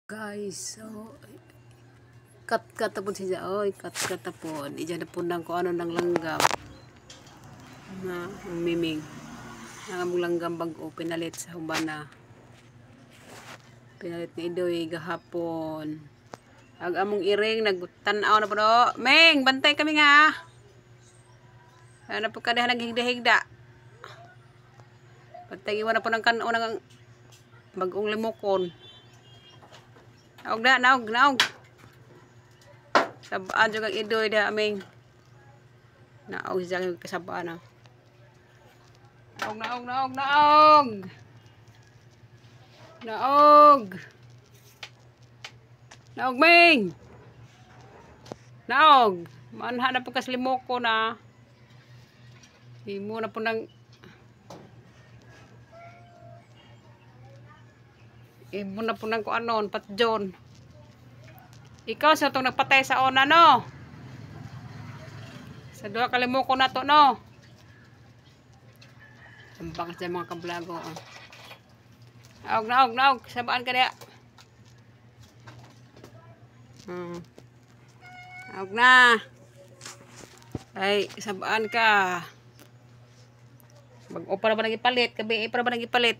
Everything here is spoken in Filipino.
Guys, so kat tapon siya, oy, kat tapon. Ija na po nang ko ano ng langgam. Na ang miming. Ang among langgam bag-o pinalit sa humana. Pinalit ni Idoy gahapon. Ang among iring nagtanaw na po do. Meng, bantay kami nga. Ano po kadahan naghigda-higda. Bantay iwan na po ng kanon ng bagong limokon. Naog na, naog. Sabaan juga Idoy da aming. Naog siya yung kasabaan na. Naog, Ming! Naog! Manha na po kaslimoko na. Imo na po ng kuanon, patjon. Ikaw sa itong nagpatay sa ona, no? Sa duha kalimoko na to, no? Sambang sa mga kablago. Oh. Naog. Sabaan ka niya. Naog na. Ay, sabaan ka. Bag-o para ba nang ipalit? Kabi para ba nang ipalit?